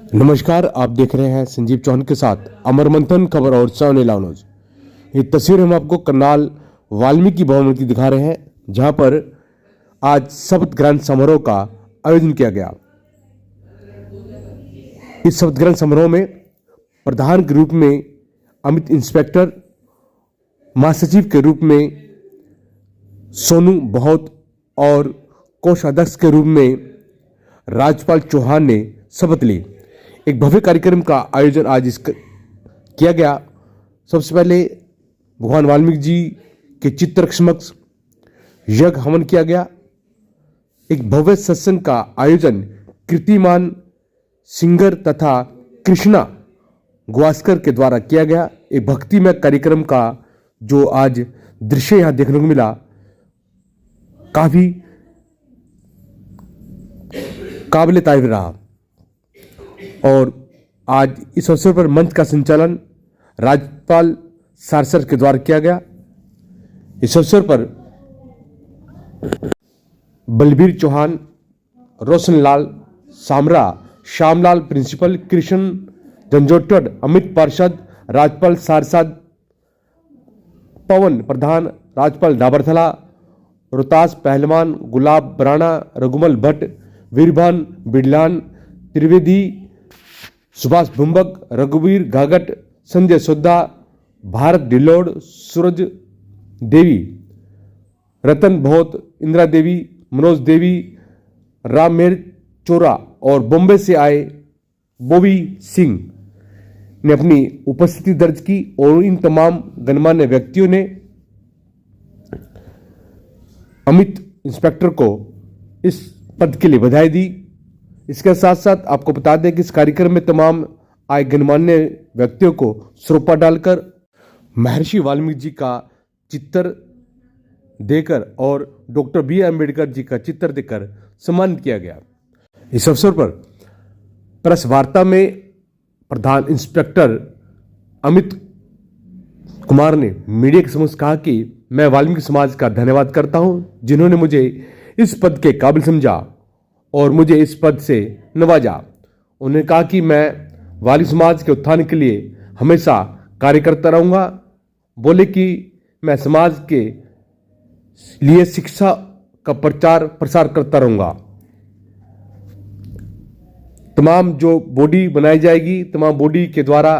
नमस्कार, आप देख रहे हैं संजीव चौहान के साथ अमर मंथन खबर और सावने लाउनोज। ये तस्वीर हम आपको करनाल वाल्मीकि भवन की दिखा रहे हैं, जहां पर आज शपथ ग्रहण समारोह का आयोजन किया गया। इस शपथ ग्रहण समारोह में प्रधान के रूप में अमित इंस्पेक्टर, महासचिव के रूप में सोनू बहुत और कोषाध्यक्ष के रूप में राजपाल चौहान ने शपथ ली। एक भव्य कार्यक्रम का आयोजन आज किया गया। सबसे पहले भगवान वाल्मीकि जी के चित्र समक्ष यज्ञ हवन किया गया। एक भव्य सत्संग का आयोजन कीर्तिमान सिंगर तथा कृष्णा गवास्कर के द्वारा किया गया। एक भक्तिमय कार्यक्रम का जो आज दृश्य यहां देखने को मिला, काफी काबिल तारीफ रहा। और आज इस अवसर पर मंच का संचालन राज्यपाल सारसर के द्वारा किया गया। इस अवसर पर बलबीर चौहान, रोशनलाल सामरा, श्यामलाल प्रिंसिपल, कृष्ण जंजोटड़, अमित पार्षद, राज्यपाल सारसाद, पवन प्रधान, राज्यपाल डाबरथला, रोहतास पहलवान, गुलाब बराना, रघुमल भट्ट, वीरभान बिडलान, त्रिवेदी, सुभाष भुंबक, रघुवीर घागट, संजय सोद्धा, भारत डिलोड, सूरज देवी, रतन बहुत, इंदिरा देवी, मनोज देवी, राममेर चोरा और बॉम्बे से आए बोवी सिंह ने अपनी उपस्थिति दर्ज की। और इन तमाम गणमान्य व्यक्तियों ने अमित इंस्पेक्टर को इस पद के लिए बधाई दी। इसके साथ साथ आपको बता दें कि इस कार्यक्रम में तमाम आए गणमान्य व्यक्तियों को श्रोपा डालकर महर्षि वाल्मीकि जी का चित्र देकर और डॉक्टर बी अम्बेडकर जी का चित्र देकर सम्मानित किया गया। इस अवसर पर प्रेस वार्ता में प्रधान इंस्पेक्टर अमित कुमार ने मीडिया के समक्ष कहा कि मैं वाल्मीकि समाज का धन्यवाद करता हूं, जिन्होंने मुझे इस पद के काबिल समझा और मुझे इस पद से नवाजा। उन्होंने कहा कि मैं वाल्मीकि समाज के उत्थान के लिए हमेशा कार्य करता रहूंगा। बोले कि मैं समाज के लिए शिक्षा का प्रचार प्रसार करता रहूंगा। तमाम जो बॉडी बनाई जाएगी, तमाम बॉडी के द्वारा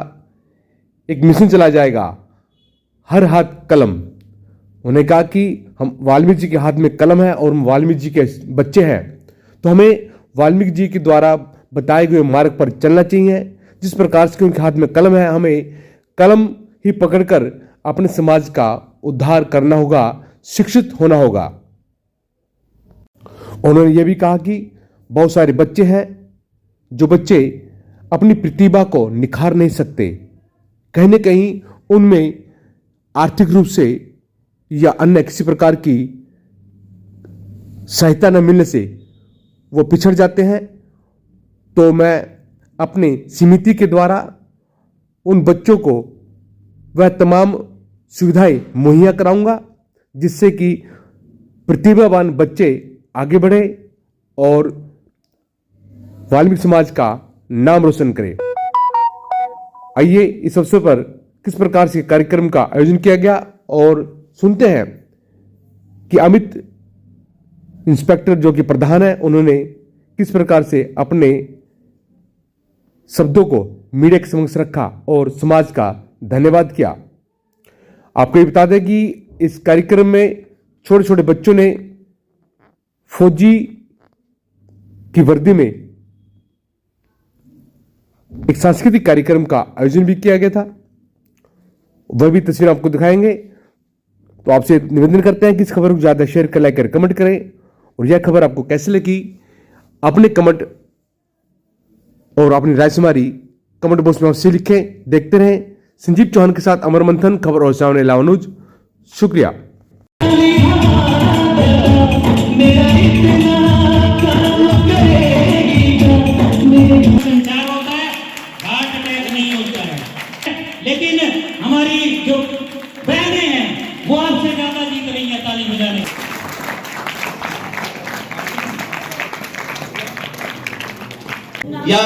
एक मिशन चलाया जाएगा, हर हाथ कलम। उन्होंने कहा कि हम वाल्मीकि जी के हाथ में कलम है और हम वाल्मीकि जी के बच्चे हैं, तो हमें वाल्मीकि जी के द्वारा बताए गए मार्ग पर चलना चाहिए। जिस प्रकार से उनके हाथ में कलम है, हमें कलम ही पकड़कर अपने समाज का उद्धार करना होगा, शिक्षित होना होगा। उन्होंने यह भी कहा कि बहुत सारे बच्चे हैं जो बच्चे अपनी प्रतिभा को निखार नहीं सकते, कहीं न कहीं उनमें आर्थिक रूप से या अन्य किसी प्रकार की सहायता न मिलने से वो पिछड़ जाते हैं। तो मैं अपने समिति के द्वारा उन बच्चों को वह तमाम सुविधाएं मुहैया कराऊंगा, जिससे कि प्रतिभावान बच्चे आगे बढ़े और वाल्मीकि समाज का नाम रोशन करें। आइए इस अवसर पर किस प्रकार से कार्यक्रम का आयोजन किया गया और सुनते हैं कि अमित इंस्पेक्टर जो कि प्रधान है, उन्होंने किस प्रकार से अपने शब्दों को मीडिया के समक्ष रखा और समाज का धन्यवाद किया। आपको ये बता दें कि इस कार्यक्रम में छोटे छोटे बच्चों ने फौजी की वर्दी में एक सांस्कृतिक कार्यक्रम का आयोजन भी किया गया था। वह भी तस्वीर आपको दिखाएंगे। तो आपसे निवेदन करते हैं कि इस खबर को ज्यादा शेयर कर, लाइक कर, कमेंट करें। और यह खबर आपको कैसे लगी, अपने कमेंट और अपनी राय हमारी कमेंट बॉक्स में आपसे लिखें। देखते रहें संजीव चौहान के साथ अमर मंथन खबर और सावने लाउनूज। शुक्रिया। लेकिन हमारी जो बहनें हैं वो आपसे ज्यादा जीत रही है ताली बजाने। या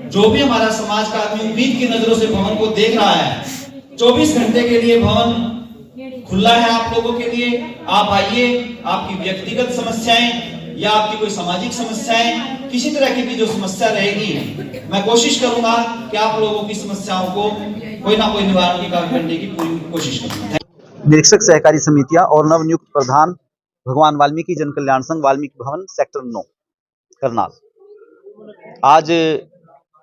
जो भी हमारा समाज का आदमी उम्मीद की नजरों से भवन को देख रहा है, 24 घंटे के लिए भवन खुला है आप लोगों के लिए। आप आइए, आपकी व्यक्तिगत समस्याएं या आपकी कोई सामाजिक समस्याएं, किसी तरह की भी जो समस्या रहेगी, मैं कोशिश करूंगा कि आप लोगों की समस्याओं को कोई ना कोई निवारण की काम करने की पूरी कोशिश करूंगा। निरीक्षक सहकारी समितियां और नवनियुक्त प्रधान भगवान वाल्मीकि जन कल्याण संघ वाल्मीकि भवन सेक्टर 9 करनाल। आज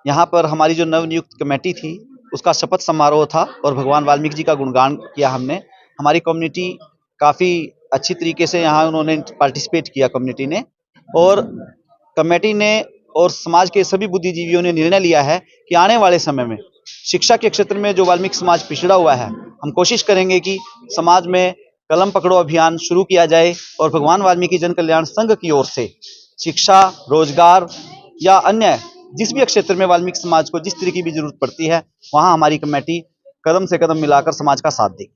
यहाँ पर हमारी जो नवनियुक्त कमेटी थी उसका शपथ समारोह था और भगवान वाल्मीकि जी का गुणगान किया हमने। हमारी कम्युनिटी काफ़ी अच्छी तरीके से यहाँ उन्होंने पार्टिसिपेट किया कम्युनिटी ने, और कमेटी ने और समाज के सभी बुद्धिजीवियों ने निर्णय लिया है कि आने वाले समय में शिक्षा के क्षेत्र में जो वाल्मीकि समाज पिछड़ा हुआ है, हम कोशिश करेंगे कि समाज में कलम पकड़ो अभियान शुरू किया जाए और भगवान वाल्मीकि जन कल्याण संघ की ओर से शिक्षा, रोजगार या अन्य जिस भी क्षेत्र में वाल्मीकि समाज को जिस तरह की भी जरूरत पड़ती है, वहां हमारी कमेटी कदम से कदम मिलाकर समाज का साथ देगी।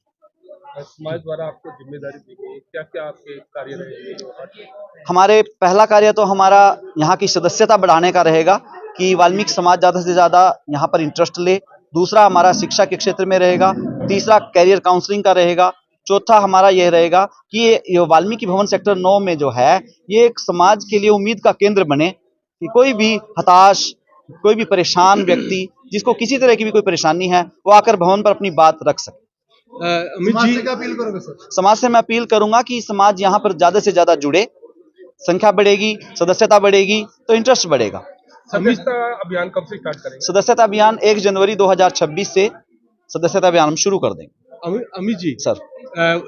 समाज द्वारा आपको जिम्मेदारी दी गई, क्या क्या आपके कार्य रहेंगे? हमारे पहला कार्य तो हमारा यहाँ की सदस्यता बढ़ाने का रहेगा कि वाल्मीकि समाज ज़्यादा से ज़्यादा यहाँ पर इंटरेस्ट ले। दूसरा हमारा शिक्षा के क्षेत्र में रहेगा। तीसरा कैरियर काउंसलिंग का रहेगा। चौथा हमारा यह रहेगा कि ये वाल्मीकि भवन सेक्टर 9 में जो है, ये एक समाज के लिए उम्मीद का केंद्र बने कि कोई भी हताश, कोई भी परेशान व्यक्ति जिसको किसी तरह की भी कोई परेशानी है, वो आकर भवन पर अपनी बात रख सके। अमित जी, क्या अपील करोगे सर? समाज से मैं अपील करूंगा कि समाज यहाँ पर ज्यादा से ज्यादा जुड़े, संख्या बढ़ेगी, सदस्यता बढ़ेगी तो इंटरेस्ट बढ़ेगा। सदस्यता अभियान कब से स्टार्ट करेंगे? सदस्यता अभियान 1 जनवरी 2026 से सदस्यता अभियान हम शुरू कर देंगे। अमित जी सर,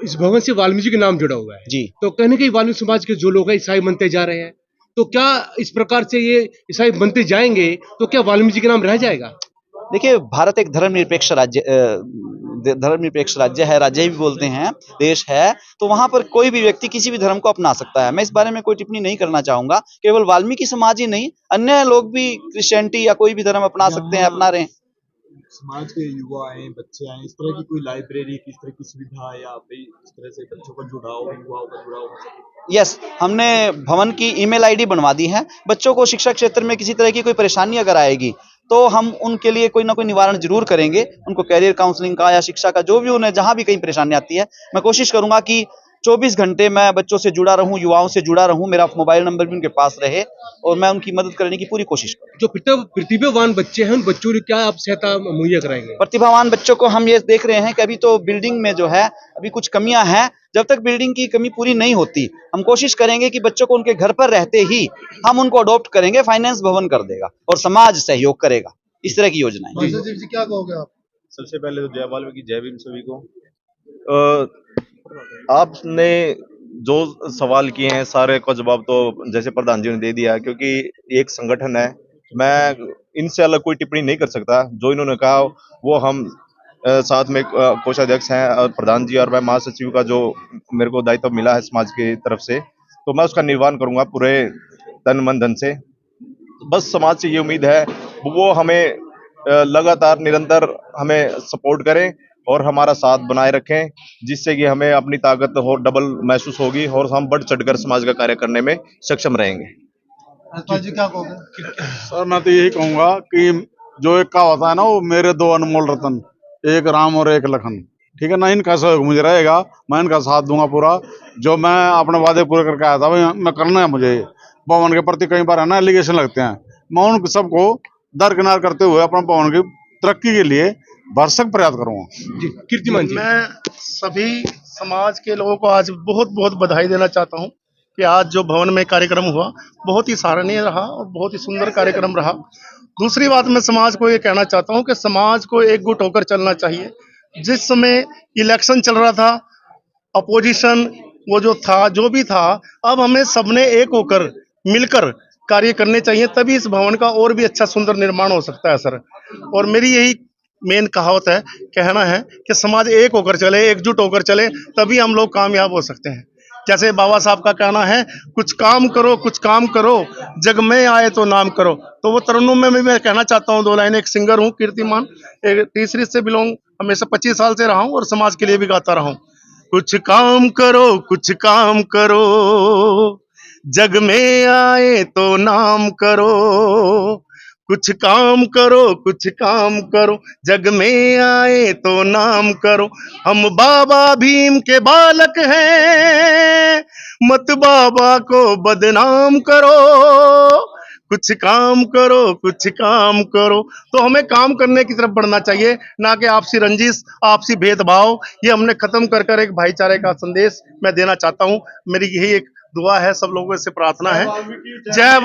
इस भवन से वाल्मीकि का नाम जुड़ा हुआ है जी, तो कहने के वाल्मीकि समाज के जो लोग हैं ईसाई बनते जा रहे हैं, तो क्या इस प्रकार से ये ईसाई बनते जाएंगे तो क्या वाल्मीकि का नाम रह जाएगा? देखिए, भारत एक धर्मनिरपेक्ष राज्य है, राज्य भी बोलते हैं, देश है, तो वहां पर कोई भी व्यक्ति किसी भी धर्म को अपना सकता है। मैं इस बारे में कोई टिप्पणी नहीं करना चाहूंगा। केवल वाल्मीकि समाज ही नहीं, अन्य लोग भी क्रिश्चियनिटी या कोई भी धर्म अपना सकते हैं, अपना रहे हैं। समाज के युवा आए, बच्चे आए, इस तरह की कोई लाइब्रेरी, किस तरह की सुविधा या भाई इस तरह से बच्चों का जुड़ाव, युवाओं का जुड़ाव हो सके? यस, हमने भवन की ईमेल आईडी बनवा दी है। बच्चों को शिक्षा क्षेत्र में किसी तरह की कोई परेशानी अगर आएगी तो हम उनके लिए कोई ना कोई निवारण जरूर करेंगे। उनको कैरियर काउंसलिंग का या शिक्षा का जो भी उन्हें जहां भी कहीं परेशानी आती है, मैं कोशिश करूंगा कि 24 घंटे मैं बच्चों से जुड़ा रहूं, युवाओं से जुड़ा रहूं, मेरा मोबाइल नंबर भी उनके पास रहे और मैं उनकी मदद करने की पूरी कोशिश करूं। जो प्रतिभावान बच्चे हैं, उन बच्चों को क्या आप सहायता मुहैया कराएंगे? प्रतिभावान बच्चों को हम ये देख रहे हैं कि अभी तो बिल्डिंग में जो है अभी कुछ कमियां हैं। जब तक बिल्डिंग की कमी पूरी नहीं होती, हम कोशिश करेंगे कि बच्चों को उनके घर पर रहते ही हम उनको अडॉप्ट करेंगे। फाइनेंस भवन कर देगा और समाज सहयोग करेगा। इस तरह की योजनाएं। जी, क्या कहोगे आप? सबसे पहले तो जय वाल्मीकि, जय भीम सभी को। आपने जो सवाल किए हैं सारे का जवाब तो जैसे प्रधान जी ने दे दिया, क्योंकि एक संगठन है, मैं इनसे अलग कोई टिप्पणी नहीं कर सकता। जो इन्होंने कहा वो हम साथ में कोषाध्यक्ष हैं और प्रधान जी और मैं महासचिव का जो मेरे को दायित्व मिला है समाज की तरफ से, तो मैं उसका निर्वहन करूंगा पूरे तन मन धन से। बस समाज से ये उम्मीद है वो हमें लगातार निरंतर हमें सपोर्ट करें और हमारा साथ बनाए रखें, जिससे कि हमें अपनी ताकत और डबल महसूस होगी और हम बढ़ चढ़कर समाज का कार्य करने में सक्षम रहेंगे। जी, क्या कहोगे? सर, मैं तो यही कहूंगा कि जो एक कहावत है ना, वो मेरे दो अनमोल रतन, एक राम और एक लखन, ठीक है ना, इनका सहयोग मुझे रहेगा। मैं इनका साथ दूंगा पूरा। जो मैं अपने वादे पूरे करके आया था मैं करना है। मुझे भवन के प्रति कई बार है ना एलिगेशन लगते हैं, मैं उन सबको दरकिनार करते हुए अपने भवन की तरक्की के लिए भरसक प्रयास करूंगा। जी, कीर्तिमान जी। मैं सभी समाज के लोगों को आज बहुत बहुत बधाई देना चाहता हूं कि आज जो भवन में कार्यक्रम हुआ बहुत ही सराहनीय रहा और बहुत ही सुंदर कार्यक्रम रहा। दूसरी बात, मैं समाज को ये कहना चाहता हूं कि समाज को एकजुट होकर चलना चाहिए। जिस समय इलेक्शन चल रहा था, अपोजिशन वो जो था, जो भी था, अब हमें सबने एक होकर मिलकर कार्य करने चाहिए, तभी इस भवन का और भी अच्छा सुंदर निर्माण हो सकता है सर। और मेरी यही मेन कहावत है, कहना है कि समाज एक होकर चले, एकजुट होकर चले, तभी हम लोग कामयाब हो सकते हैं। जैसे बाबा साहब का कहना है, कुछ काम करो, कुछ काम करो, जग में आए तो नाम करो। तो वो तरन्नुम में मैं कहना चाहता हूँ 2 लाइन। एक सिंगर हूँ, कीर्तिमान, एक तीसरी से बिलोंग, हमेशा 25 साल से रहा हूँ और समाज के लिए भी गाता रहा हूँ। कुछ काम करो, कुछ काम करो, जग में आए तो नाम करो, कुछ काम करो, कुछ काम करो, जग में आए तो नाम करो। हम बाबा भीम के बालक हैं, मत बाबा को बदनाम करो। कुछ काम करो, कुछ काम करो। तो हमें काम करने की तरफ बढ़ना चाहिए, ना कि आपसी रंजिश, आपसी भेदभाव। ये हमने खत्म कर कर एक भाईचारे का संदेश मैं देना चाहता हूँ। मेरी यही एक दुआ है, सब लोगों से प्रार्थना है। जय